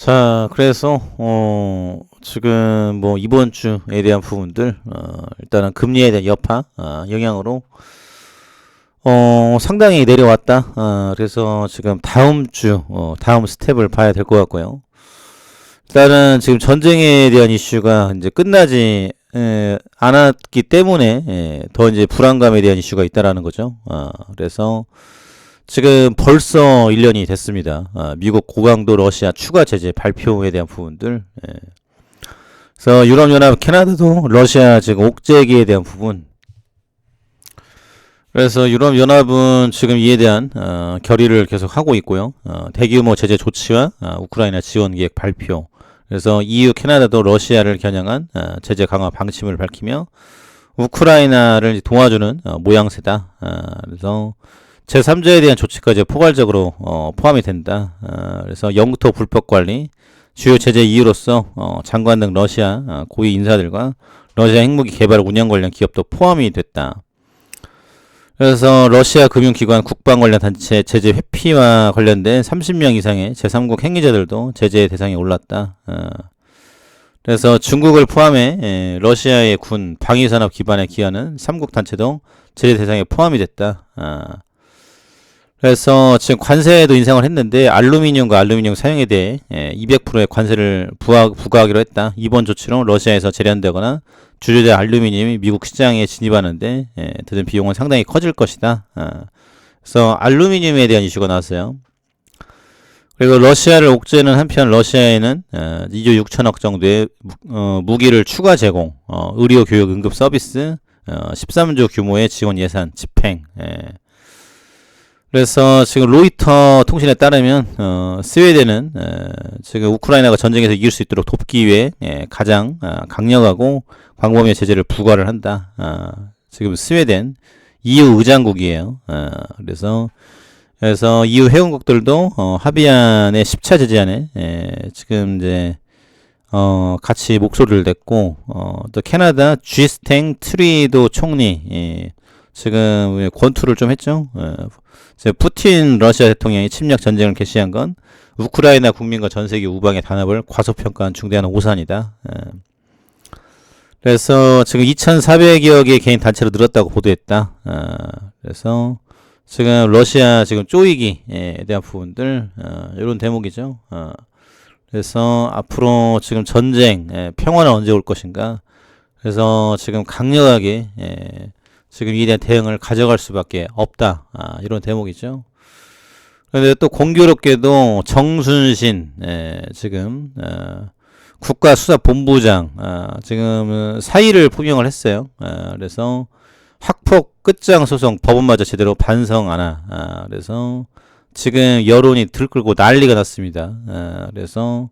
자, 그래서 지금 뭐 이번 주에 대한 부분들 일단은 금리에 대한 여파 영향으로 상당히 내려왔다. 그래서 지금 다음 주 다음 스텝을 봐야 될 것 같고요. 일단은 지금 전쟁에 대한 이슈가 이제 끝나지 않았기 때문에 더 이제 불안감에 대한 이슈가 있다라는 거죠. 그래서 지금 벌써 1년이 됐습니다. 미국 고강도 러시아 추가 제재 발표에 대한 부분들. 그래서 유럽연합, 캐나다도 러시아 지금 옥죄기에 대한 부분. 그래서 유럽연합은 지금 이에 대한 결의를 계속 하고 있고요. 대규모 제재 조치와 우크라이나 지원 계획 발표. 그래서 EU, 캐나다도 러시아를 겨냥한 제재 강화 방침을 밝히며 우크라이나를 도와주는 모양새다. 그래서 제3자에 대한 조치까지 포괄적으로 포함이 된다. 그래서 영토 불법 관리, 주요 제재 이유로서 장관 등 러시아 고위 인사들과 러시아 핵무기 개발 운영 관련 기업도 포함이 됐다. 그래서 러시아 금융기관 국방 관련 단체 제재 회피와 관련된 30명 이상의 제3국 행위자들도 제재 대상에 올랐다. 그래서 중국을 포함해 러시아의 군 방위산업 기반에 기하는 3국 단체도 제재 대상에 포함이 됐다. 그래서 지금 관세도 인상을 했는데 알루미늄과 알루미늄 사용에 대해 200%의 관세를 부과하기로 했다. 이번 조치로 러시아에서 재련되거나 주조된 알루미늄이 미국 시장에 진입하는데 드는 비용은 상당히 커질 것이다. 그래서 알루미늄에 대한 이슈가 나왔어요. 그리고 러시아를 옥죄는 한편 러시아에는 2조 6천억 정도의 무기를 추가 제공, 의료, 교육, 응급 서비스, 13조 규모의 지원 예산 집행. 그래서 지금 로이터 통신에 따르면 스웨덴은 지금 우크라이나가 전쟁에서 이길 수 있도록 돕기 위해 가장 강력하고 광범위한 제재를 부과를 한다. 지금 스웨덴 EU 의장국이에요. 그래서 EU 회원국들도 합의안의 10차 제재안에 지금 이제 같이 목소리를 냈고 또 캐나다 쥐스탱 트리도 총리 지금 권투를 좀 했죠. 푸틴 러시아 대통령이 침략 전쟁을 개시한 건 우크라이나 국민과 전 세계 우방의 단합을 과소평가한 중대한 오산이다. 그래서 지금 2,400여 개의 개인 단체로 늘었다고 보도했다. 그래서 지금 러시아 지금 쪼이기에 대한 부분들 이런 대목이죠. 그래서 앞으로 지금 전쟁 평화는 언제 올 것인가. 그래서 지금 강력하게 지금 이에 대한 대응을 가져갈 수밖에 없다. 이런 대목이죠. 그런데 또 공교롭게도 정순신 지금 국가수사본부장 지금 사의를 표명을 했어요. 그래서 학폭 끝장 소송 법원마저 제대로 반성 안 하. 그래서 지금 여론이 들끓고 난리가 났습니다. 그래서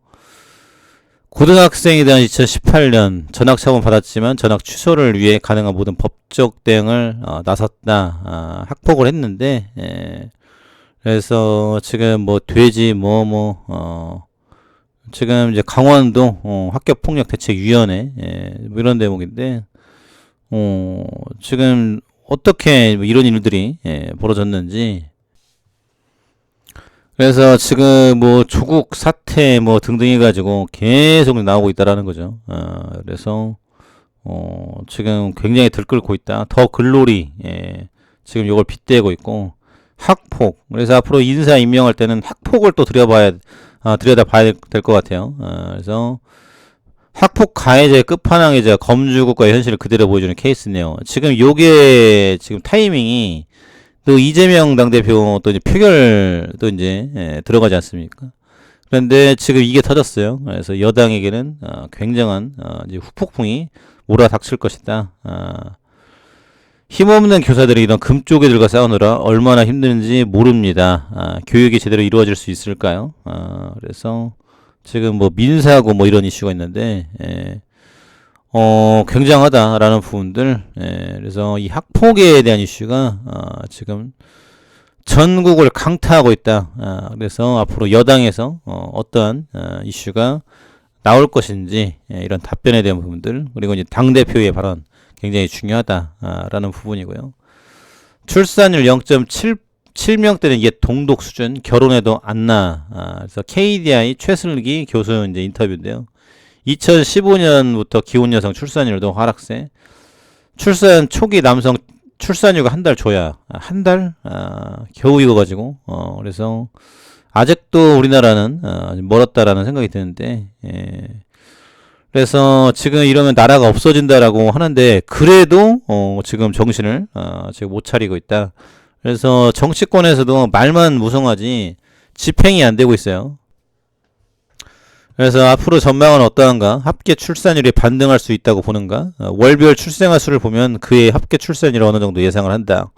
고등학생에 대한 2018년 전학 처분 받았지만 전학 취소를 위해 가능한 모든 법적 대응을 나섰다. 학폭을 했는데 그래서 지금 뭐 돼지 지금 이제 강원도 학교폭력대책위원회 뭐 이런 대목인데 지금 어떻게 이런 일들이 벌어졌는지. 그래서 지금 뭐 조국 사태 뭐 등등 해가지고 계속 나오고 있다라는 거죠. 그래서 지금 굉장히 들끓고 있다. 더 글로리 지금 이걸 빗대고 있고 학폭. 그래서 앞으로 인사 임명할 때는 학폭을 또 들여다봐야 될 것 같아요. 그래서 학폭 가해자의 끝판왕이자 검주국가의 현실을 그대로 보여주는 케이스네요. 지금 요게 지금 타이밍이 또 이재명 당대표 또 이제 표결도 이제 들어가지 않습니까? 그런데 지금 이게 터졌어요. 그래서 여당에게는 굉장한 이제 후폭풍이 몰아닥칠 것이다. 힘없는 교사들이 이런 금쪽이들과 싸우느라 얼마나 힘든지 모릅니다. 교육이 제대로 이루어질 수 있을까요? 그래서 지금 뭐 민사고 뭐 이런 이슈가 있는데 굉장하다라는 부분들. 그래서 이 학폭에 대한 이슈가 지금 전국을 강타하고 있다. 그래서 앞으로 여당에서 어떠한 이슈가 나올 것인지 이런 답변에 대한 부분들, 그리고 이제 당대표의 발언 굉장히 중요하다라는 부분이고요. 출산율 7명대는 이게 동독 수준, 결혼해도 안 낳아. 그래서 KDI 최슬기 교수 이제 인터뷰인데요. 2015년부터 기혼 여성 출산율도 하락세. 출산 초기 남성 출산휴가 한 달 줘야 한 달? 겨우 이거 가지고 그래서 아직도 우리나라는 멀었다라는 생각이 드는데 그래서 지금 이러면 나라가 없어진다라고 하는데 그래도 지금 정신을 지금 못 차리고 있다. 그래서 정치권에서도 말만 무성하지 집행이 안 되고 있어요. 그래서 앞으로 전망은 어떠한가? 합계 출산율이 반등할 수 있다고 보는가? 월별 출생아 수를 보면 그의 합계 출산율을 어느 정도 예상을 한다.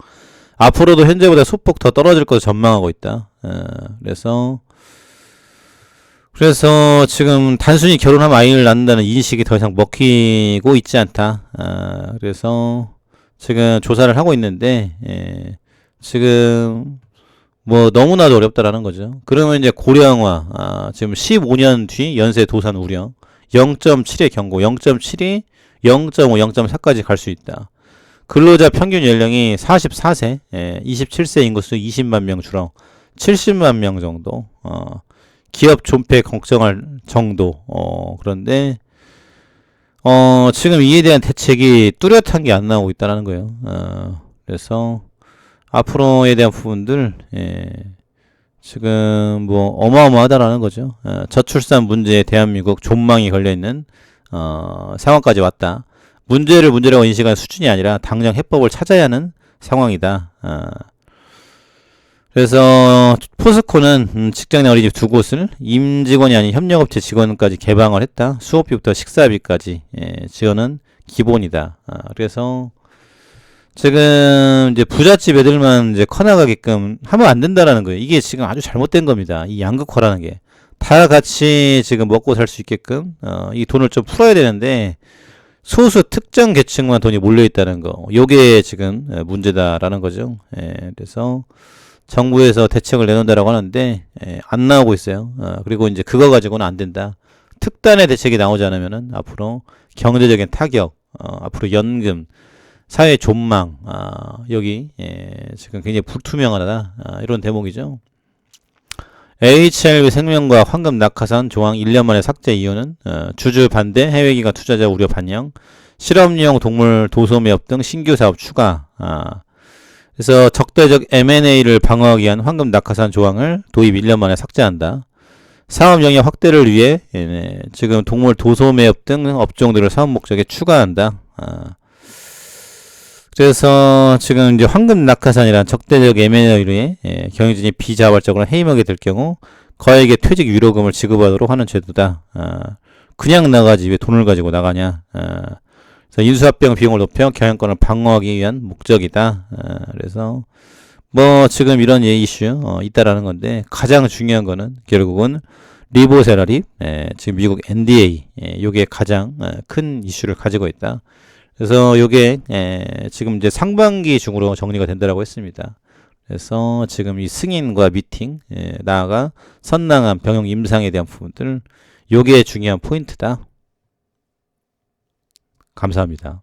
앞으로도 현재보다 소폭 더 떨어질 것을 전망하고 있다. 그래서 지금 단순히 결혼하면 아이를 낳는다는 인식이 더 이상 먹히고 있지 않다. 그래서 지금 조사를 하고 있는데 지금 뭐 너무나도 어렵다라는 거죠. 그러면 이제 고령화 지금 15년 뒤 연쇄 도산 우려 0.7의 경고 0.7이 0.5, 0.4까지 갈 수 있다. 근로자 평균 연령이 44세 27세 인구수 20만 명 줄어 70만 명 정도 기업 존폐 걱정할 정도 그런데 지금 이에 대한 대책이 뚜렷한 게 안 나오고 있다는 거예요. 그래서 앞으로에 대한 부분들 지금 뭐 어마어마하다라는 거죠. 저출산 문제에 대한민국 존망이 걸려있는 상황까지 왔다. 문제를 문제라고 인식하는 수준이 아니라 당장 해법을 찾아야 하는 상황이다. 그래서 포스코는 직장내 어린이집 두 곳을 임직원이 아닌 협력업체 직원까지 개방을 했다. 수업비부터 식사비까지 지원은 기본이다. 그래서 지금 이제 부잣집 애들만 이제 커나가게끔 하면 안 된다라는 거예요. 이게 지금 아주 잘못된 겁니다. 이 양극화라는 게. 다 같이 지금 먹고 살 수 있게끔, 이 돈을 좀 풀어야 되는데, 소수 특정 계층만 돈이 몰려있다는 거. 요게 지금 문제다라는 거죠. 그래서 정부에서 대책을 내놓는다라고 하는데, 안 나오고 있어요. 그리고 이제 그거 가지고는 안 된다. 특단의 대책이 나오지 않으면은 앞으로 경제적인 타격, 앞으로 연금, 사회 존망, 여기, 지금 굉장히 불투명하다, 이런 대목이죠. HLB 생명과 황금 낙하산 조항 1년 만에 삭제 이유는, 주주 반대, 해외기관 투자자 우려 반영, 실험용 동물 도소 매업 등 신규 사업 추가, 그래서 적대적 M&A를 방어하기 위한 황금 낙하산 조항을 도입 1년 만에 삭제한다. 사업 영역 확대를 위해, 지금 동물 도소 매업 등 업종들을 사업 목적에 추가한다. 그래서 지금 이제 황금 낙하산이란 적대적 M&A로 인해 경영진이 비자발적으로 해임하게 될 경우 거액의 퇴직 위로금을 지급하도록 하는 제도다. 그냥 나가지 왜 돈을 가지고 나가냐. 그래서 인수합병 비용을 높여 경영권을 방어하기 위한 목적이다. 그래서 뭐 지금 이런 이슈 있다라는 건데 가장 중요한 거는 결국은 리보세라립 지금 미국 NDA 요게 가장 큰 이슈를 가지고 있다. 그래서 요게 지금 이제 상반기 중으로 정리가 된다라고 했습니다. 그래서 지금 이 승인과 미팅 나아가 선량한 병역 임상에 대한 부분들 요게 중요한 포인트다. 감사합니다.